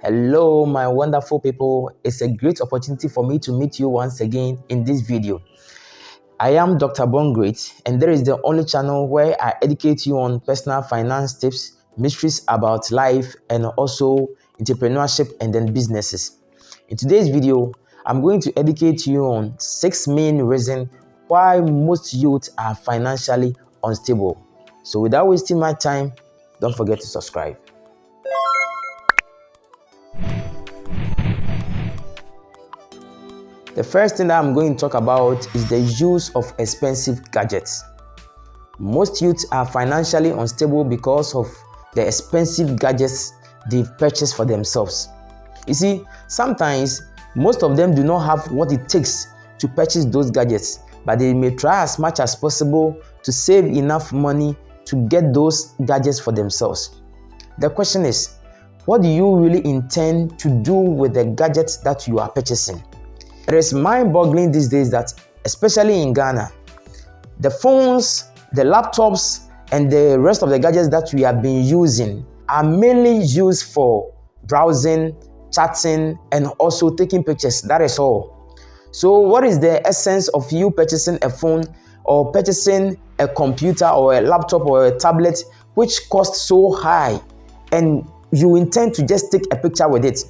Hello, my wonderful people. It's a great opportunity for me to meet you once again in this video. I am Dr. Bongreat, and there is the only channel where I educate you on personal finance tips, mysteries about life, and also entrepreneurship and then businesses. In today's video, I'm going to educate you on 6 main reasons why most youth are financially unstable. So without wasting my time, don't forget to subscribe. The first thing that I'm going to talk about is the use of expensive gadgets. Most youths are financially unstable because of the expensive gadgets they've purchased for themselves. You see, sometimes most of them do not have what it takes to purchase those gadgets, but they may try as much as possible to save enough money to get those gadgets for themselves. The question is, what do you really intend to do with the gadgets that you are purchasing? It is mind-boggling these days that, especially in Ghana, the phones, the laptops, and the rest of the gadgets that we have been using are mainly used for browsing, chatting, and also taking pictures. That is all. So what is the essence of you purchasing a phone or purchasing a computer or a laptop or a tablet which costs so high and you intend to just take a picture with it?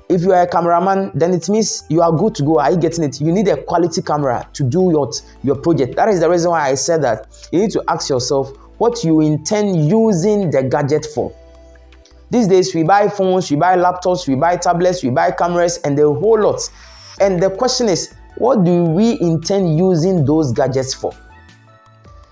If you are a cameraman, then it means you are good to go. Are you getting it? You need a quality camera to do your project. That is the reason why I said that you need to ask yourself what you intend using the gadget for. These days, we buy phones, we buy laptops, we buy tablets, we buy cameras, and the whole lot. And the question is, what do we intend using those gadgets for?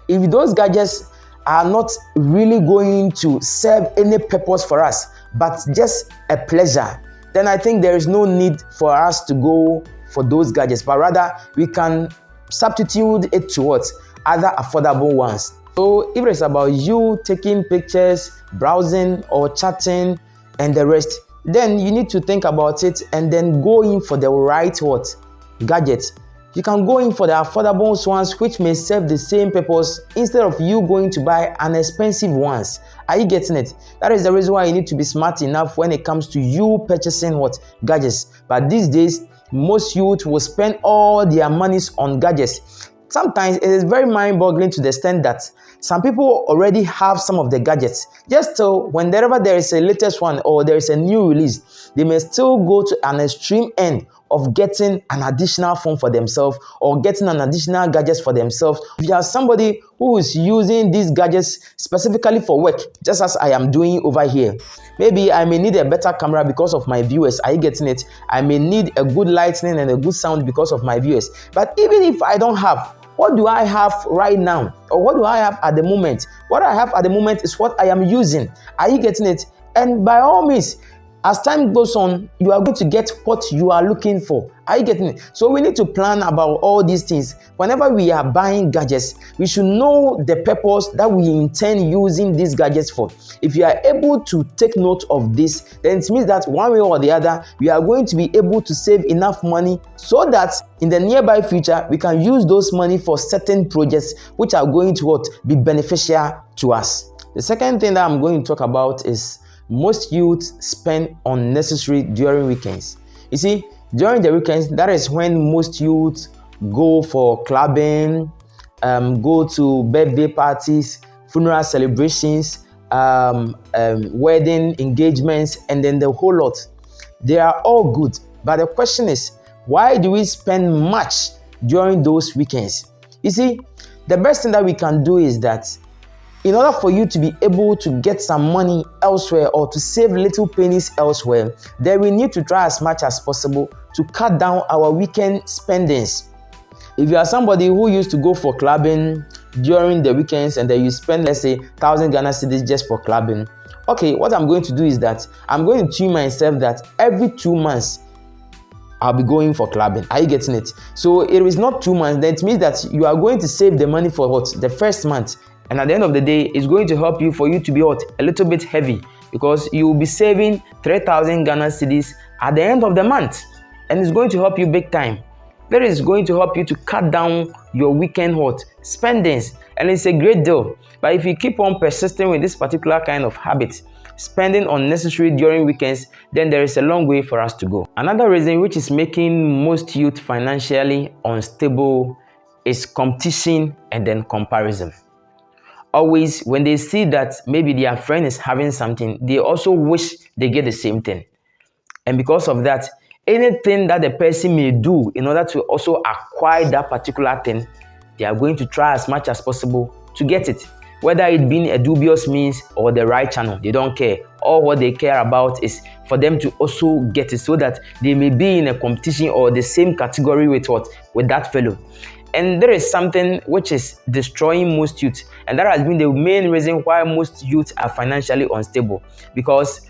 If those gadgets are not really going to serve any purpose for us, but just a pleasure, then I think there is no need for us to go for those gadgets, but rather we can substitute it to what? Other affordable ones. So if it's about you taking pictures, browsing or chatting and the rest, then you need to think about it and then go in for the right gadget. You can go in for the affordable ones which may serve the same purpose instead of you going to buy an expensive ones. Are you getting it? That is the reason why you need to be smart enough when it comes to you purchasing gadgets. But these days, most youth will spend all their monies on gadgets. Sometimes it is very mind-boggling to the extent that some people already have some of the gadgets. Just so whenever there is a latest one or there is a new release, they may still go to an extreme end of getting an additional phone for themselves or getting an additional gadget for themselves. If you are somebody who is using these gadgets specifically for work, just as I am doing over here, maybe I may need a better camera because of my viewers. Are you getting it? I may need a good lighting and a good sound because of my viewers. But even if I don't have, what do I have right now? Or what do I have at the moment? What I have at the moment is what I am using. Are you getting it? And by all means, as time goes on, you are going to get what you are looking for. Are you getting it? So we need to plan about all these things. Whenever we are buying gadgets, we should know the purpose that we intend using these gadgets for. If you are able to take note of this, then it means that one way or the other, we are going to be able to save enough money so that in the nearby future, we can use those money for certain projects which are going to be beneficial to us. The second thing that I'm going to talk about is most youths spend unnecessary during weekends. You see, during the weekends, that is when most youths go for clubbing, go to birthday parties, funeral celebrations, wedding engagements, and then the whole lot. They are all good. But the question is, why do we spend much during those weekends? You see, the best thing that we can do is that in order for you to be able to get some money elsewhere or to save little pennies elsewhere, then we need to try as much as possible to cut down our weekend spendings. If you are somebody who used to go for clubbing during the weekends and then you spend, let's say, 1,000 Ghana cedis just for clubbing, okay, what I'm going to do is that I'm going to tune myself that every 2 months, I'll be going for clubbing. Are you getting it? So it is not 2 months. That means that you are going to save the money for the first month. And at the end of the day, it's going to help you for you to be a little bit heavy because you will be saving 3,000 Ghana cedis at the end of the month. And it's going to help you big time. That is going to help you to cut down your weekend spendings. And it's a great deal. But if you keep on persisting with this particular kind of habit, spending unnecessary during weekends, then there is a long way for us to go. Another reason which is making most youth financially unstable is competition and then comparison. Always, when they see that maybe their friend is having something, they also wish they get the same thing. And because of that, anything that the person may do in order to also acquire that particular thing, they are going to try as much as possible to get it. Whether it being a dubious means or the right channel, they don't care. All what they care about is for them to also get it, so that they may be in a competition or the same category with that fellow. And there is something which is destroying most youth, and that has been the main reason why most youth are financially unstable, because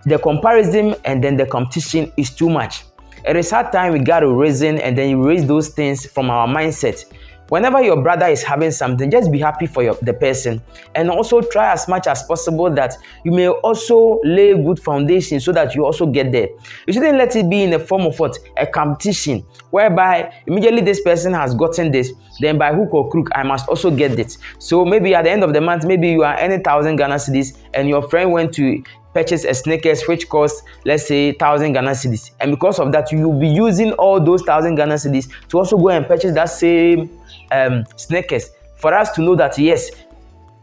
the comparison and then the competition is too much. It is hard time we got to reason and then you raise those things from our mindset. Whenever your brother is having something, just be happy for the person, and also try as much as possible that you may also lay a good foundation so that you also get there. You shouldn't let it be in the form of a competition, whereby immediately this person has gotten this, then by hook or crook, I must also get this. So maybe at the end of the month, maybe you are earning 1,000 Ghana cedis and your friend went to purchase a sneakers which costs, let's say, 1,000 Ghana cedis, and because of that you will be using all those 1,000 Ghana cedis to also go and purchase that same sneakers, for us to know that yes,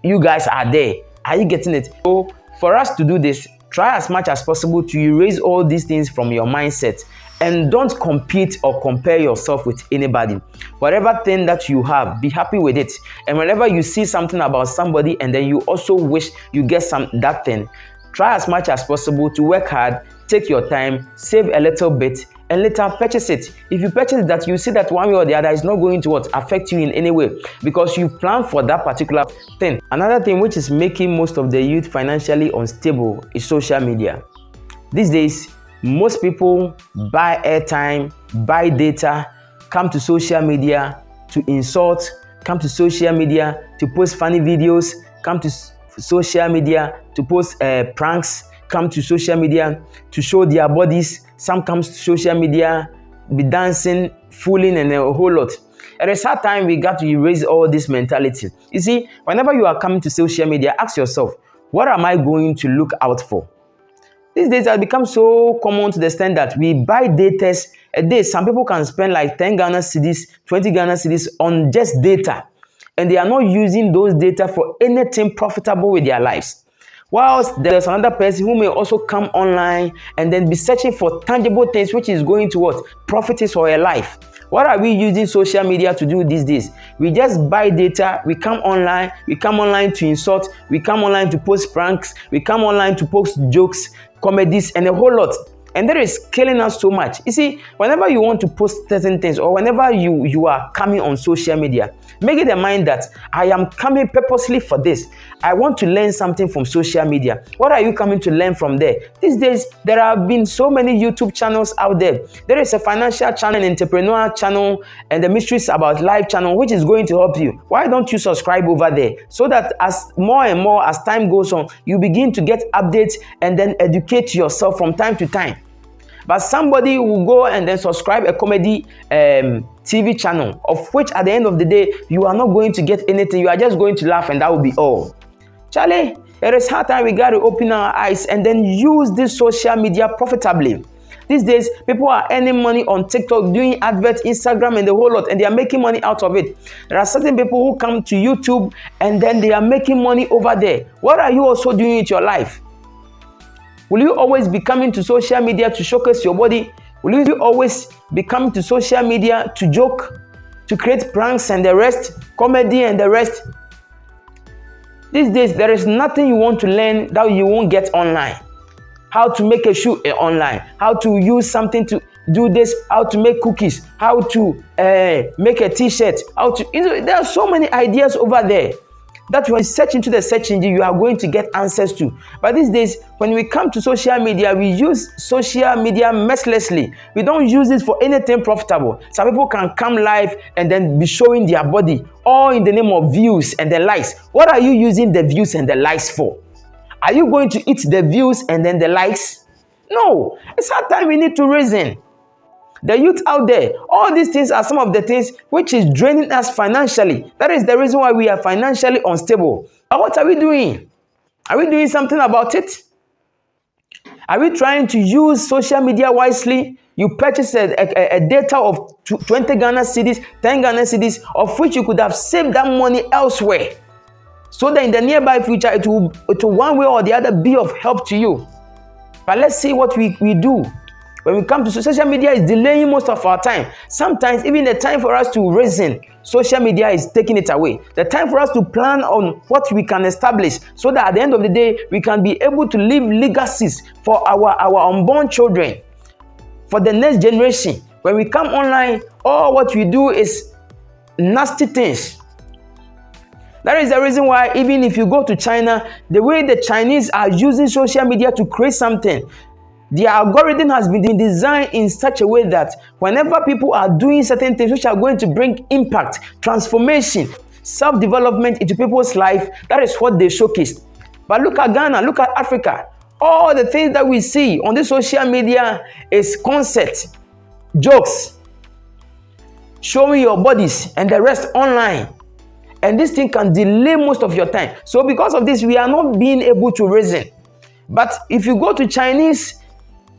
you guys are there. Are you getting it? So for us to do this, try as much as possible to erase all these things from your mindset, and don't compete or compare yourself with anybody. Whatever thing that you have, be happy with it. And whenever you see something about somebody and then you also wish you get that thing, try as much as possible to work hard, take your time, save a little bit, and later purchase it. If you purchase that, you see that one way or the other is not going to affect you in any way, because you plan for that particular thing. Another thing which is making most of the youth financially unstable is social media. These days, most people buy airtime, buy data, come to social media to insult, come to social media to post funny videos, come to social media to post pranks, come to social media to show their bodies. Some comes to social media, be dancing, fooling, and a whole lot. At a certain time, we got to erase all this mentality. You see, whenever you are coming to social media, ask yourself, what am I going to look out for? These days, it has become so common to the extent that we buy data a day. Some people can spend like 10 Ghana cedis, 20 Ghana cedis on just data, and they are not using those data for anything profitable with their lives. Whilst there's another person who may also come online and then be searching for tangible things which is going to profit his or her life. What are we using social media to do these days? We just buy data, we come online to insult, we come online to post pranks, we come online to post jokes, comedies, and a whole lot. And that is killing us so much. You see, whenever you want to post certain things, or whenever you are coming on social media, make it a mind that I am coming purposely for this. I want to learn something from social media. What are you coming to learn from there? These days, there have been so many YouTube channels out there. There is a financial channel, an entrepreneur channel, and the Mysteries About Life channel, which is going to help you. Why don't you subscribe over there? So that as more and more as time goes on, you begin to get updates and then educate yourself from time to time. But somebody will go and then subscribe a comedy TV channel, of which at the end of the day, you are not going to get anything. You are just going to laugh, and that will be all. Charlie, it is hard time we got to open our eyes and then use this social media profitably. These days, people are earning money on TikTok, doing adverts, Instagram, and the whole lot, and they are making money out of it. There are certain people who come to YouTube and then they are making money over there. What are you also doing with your life? Will you always be coming to social media to showcase your body? Will you always be coming to social media to joke, to create pranks and the rest, comedy and the rest? These days, there is nothing you want to learn that you won't get online. How to make a shoe online, how to use something to do this, how to make cookies, how to make a t-shirt, there are so many ideas over there that when you search into the search engine, you are going to get answers to. But these days, when we come to social media, we use social media mercilessly. We don't use it for anything profitable. Some people can come live and then be showing their body, all in the name of views and the likes. What are you using the views and the likes for? Are you going to eat the views and then the likes? No. It's hard time we need to reason. The youth out there, all these things are some of the things which is draining us financially. That is the reason why we are financially unstable. But what are we doing? Are we doing something about it? Are we trying to use social media wisely? You purchase a data of 20 Ghana cedis, 10 Ghana cedis, of which you could have saved that money elsewhere. So that in the nearby future, it will one way or the other be of help to you. But let's see what we do. When we come to social media, is delaying most of our time. Sometimes even the time for us to reason, social media is taking it away. The time for us to plan on what we can establish, so that at the end of the day, we can be able to leave legacies for our unborn children, for the next generation. When we come online, all what we do is nasty things. That is the reason why even if you go to China, the way the Chinese are using social media to create something, the algorithm has been designed in such a way that whenever people are doing certain things which are going to bring impact, transformation, self-development into people's life, that is what they showcase. But look at Ghana, look at Africa. All the things that we see on the social media is concepts, jokes, showing your bodies and the rest online. And this thing can delay most of your time. So because of this, we are not being able to reason. But if you go to Chinese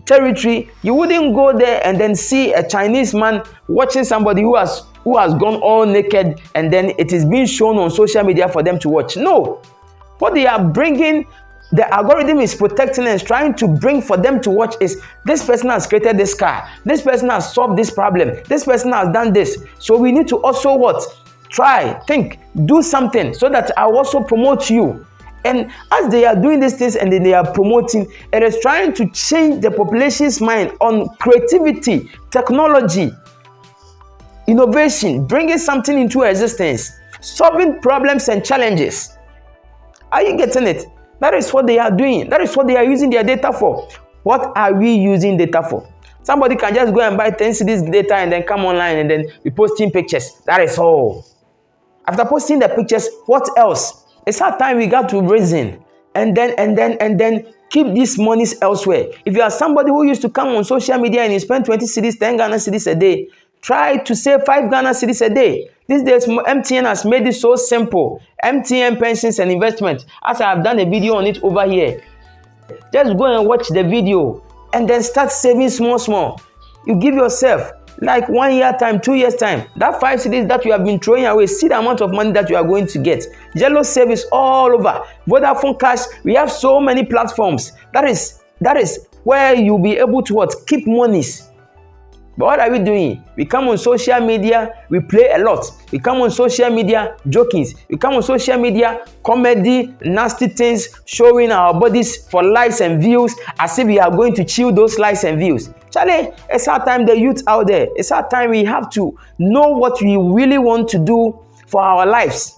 territory, you wouldn't go there and then see a Chinese man watching somebody who has gone all naked, and then it is being shown on social media for them to watch. No. What they are bringing, the algorithm is protecting and is trying to bring for them to watch is, this person has created this car, this person has solved this problem, this person has done this. So we need to also what? Try, think, do something so that I will also promote you. And as they are doing these things and then they are promoting, it is trying to change the population's mind on creativity, technology, innovation, bringing something into existence, solving problems and challenges. Are you getting it? That is what they are doing. That is what they are using their data for. What are we using data for? Somebody can just go and buy 10 cedis data and then come online and then be posting pictures. That is all. After posting the pictures, what else? It's our time we got to reason and then keep these monies elsewhere. If you are somebody who used to come on social media and you spend 20 cedis, 10 Ghana cedis a day, try to save 5 Ghana cedis a day. These days, MTN has made it so simple. MTN Pensions and Investment, as I have done a video on it over here. Just go and watch the video and then start saving small. You give yourself like 1 year time, 2 years time, that 5 cedis that you have been throwing away, see the amount of money that you are going to get. Jello service all over. Vodafone Cash, we have so many platforms. That is where you'll be able to what? Keep monies. But what are we doing? We come on social media, we play a lot. We come on social media, jokings. We come on social media, comedy, nasty things, showing our bodies for likes and views, as if we are going to chill those likes and views. Charlie, it's our time, the youth out there. It's our time we have to know what we really want to do for our lives.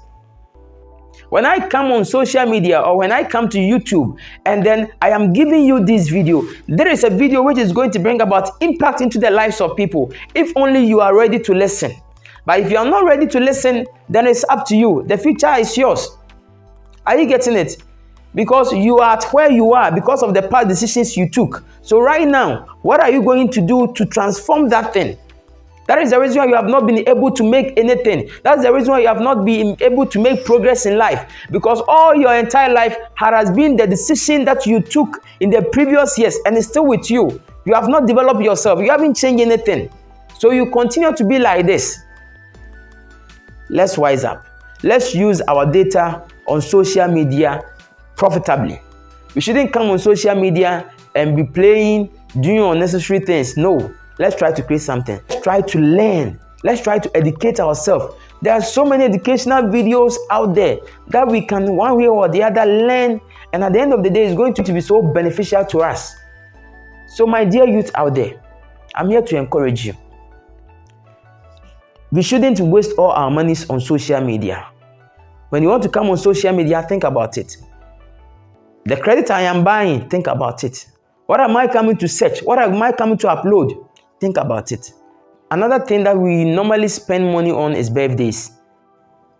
When I come on social media or when I come to YouTube and then I am giving you this video, there is a video which is going to bring about impact into the lives of people, if only you are ready to listen. But if you are not ready to listen, then it's up to you. The future is yours. Are you getting it? Because you are at where you are because of the past decisions you took. So right now, what are you going to do to transform that thing? That is the reason why you have not been able to make anything. That's the reason why you have not been able to make progress in life. Because all your entire life has been the decision that you took in the previous years and it's still with you. You have not developed yourself. You haven't changed anything. So you continue to be like this. Let's wise up. Let's use our data on social media profitably. We shouldn't come on social media and be playing, doing unnecessary things. No. Let's try to create something. Let's try to learn. Let's try to educate ourselves. There are so many educational videos out there that we can one way or the other learn, and at the end of the day, it's going to be so beneficial to us. So my dear youth out there, I'm here to encourage you. We shouldn't waste all our monies on social media. When you want to come on social media, think about it. The credit I am buying, think about it. What am I coming to search? What am I coming to upload? Think about it. Another thing that we normally spend money on is birthdays.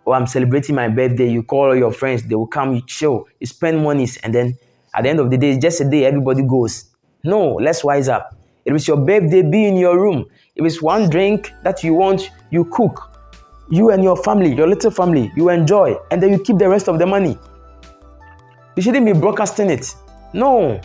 Oh, I'm celebrating my birthday. You call all your friends, they will come, you chill, you spend monies, and then at the end of the day, it's just a day, everybody goes. No, let's wise up. If it's your birthday, be in your room. If it's one drink that you want, you cook. You and your family, your little family, you enjoy, and then you keep the rest of the money. You shouldn't be broadcasting it. No.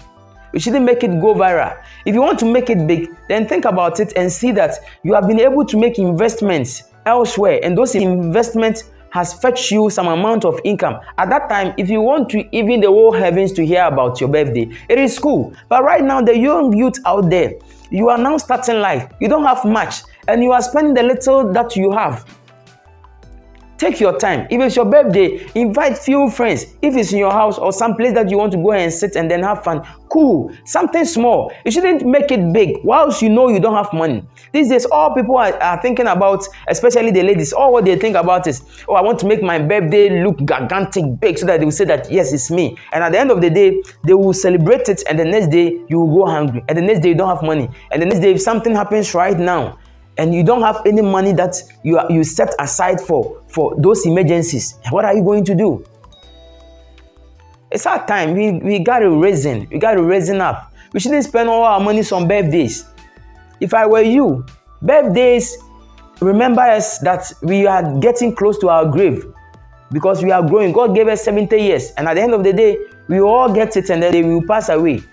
You shouldn't make it go viral. If you want to make it big, then think about it and see that you have been able to make investments elsewhere, and those investments has fetched you some amount of income. At that time, if you want to even the whole heavens to hear about your birthday, it is cool. But right now, the young youth out there, you are now starting life. You don't have much, and you are spending the little that you have. Take your time. If it's your birthday, invite few friends. If it's in your house or some place that you want to go and sit and then have fun, cool. Something small. You shouldn't make it big whilst you know you don't have money. These days, all people are thinking about, especially the ladies, all what they think about is, oh, I want to make my birthday look gigantic big so that they will say that, yes, it's me. And at the end of the day, they will celebrate it, and the next day, you will go hungry. And the next day, you don't have money. And the next day, if something happens right now, and you don't have any money that you set aside for those emergencies, what are you going to do? It's our time. We got to raisen. We got to raisen up. We shouldn't spend all our money on birthdays. If I were you, birthdays, remember us that we are getting close to our grave because we are growing. God gave us 70 years, and at the end of the day, we all get it, and then they will pass away.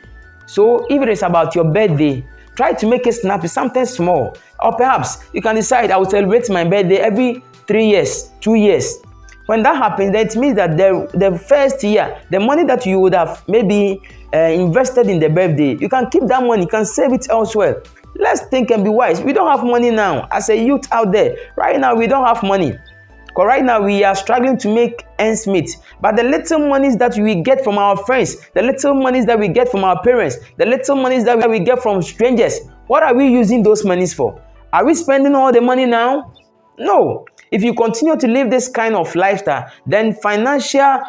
So if it is about your birthday, try to make it snappy, something small. Or perhaps you can decide, I will celebrate my birthday every 3 years, 2 years. When that happens, that means that the first year, the money that you would have maybe invested in the birthday, you can keep that money, you can save it elsewhere. Let's think and be wise. We don't have money now. As a youth out there, right now we don't have money. Because right now we are struggling to make ends meet. But the little monies that we get from our friends, the little monies that we get from our parents, the little monies that we get from strangers, what are we using those monies for? Are we spending all the money now? No. If you continue to live this kind of lifestyle, then financial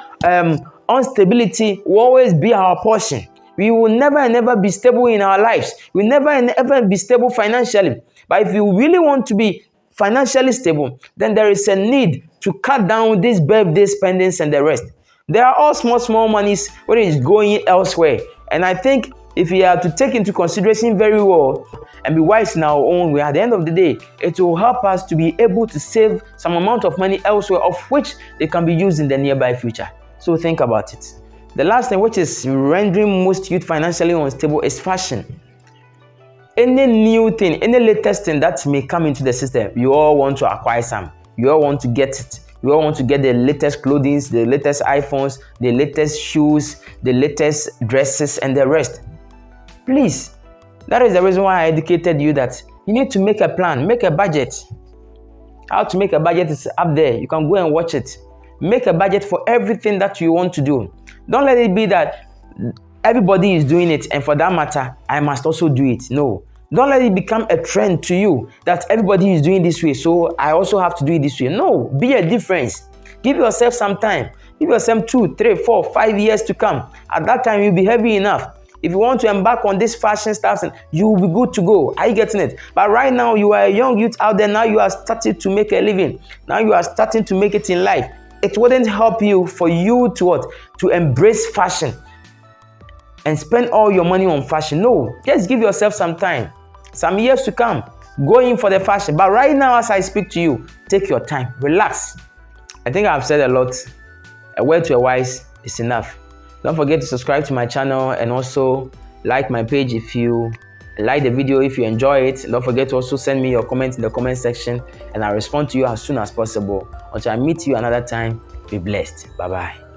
instability will always be our portion. We will never and ever be stable in our lives. We will never and ever be stable financially. But if you really want to be financially stable, then there is a need to cut down these birthday spendings and the rest. There are all small monies where it is going elsewhere. And I think if we are to take into consideration very well and be wise in our own way, at the end of the day, it will help us to be able to save some amount of money elsewhere, of which they can be used in the nearby future. So think about it. The last thing, which is rendering most youth financially unstable, is fashion. Any new thing, any latest thing that may come into the system, you all want to acquire some. You all want to get it. You all want to get the latest clothing, the latest iPhones, the latest shoes, the latest dresses, and the rest. Please, that is the reason why I educated you that you need to make a plan, make a budget. How to make a budget is up there. You can go and watch it. Make a budget for everything that you want to do. Don't let it be that everybody is doing it, and for that matter, I must also do it. No. Don't let it become a trend to you that everybody is doing this way, so I also have to do it this way. No, be a difference. Give yourself some time. Give yourself 2, 3, 4, 5 years to come. At that time, you'll be heavy enough. If you want to embark on this fashion stuff, you will be good to go. Are you getting it? But right now, you are a young youth out there. Now you are starting to make a living. Now you are starting to make it in life. It wouldn't help you for you to what? To embrace fashion and spend all your money on fashion. No, just give yourself some time, some years to come. Go in for the fashion. But right now, as I speak to you, take your time, relax. I think I've said a lot. A word to a wise is enough. Don't forget to subscribe to my channel and also like my page if you like the video, if you enjoy it. Don't forget to also send me your comments in the comment section, and I'll respond to you as soon as possible. Until I meet you another time, be blessed. Bye-bye.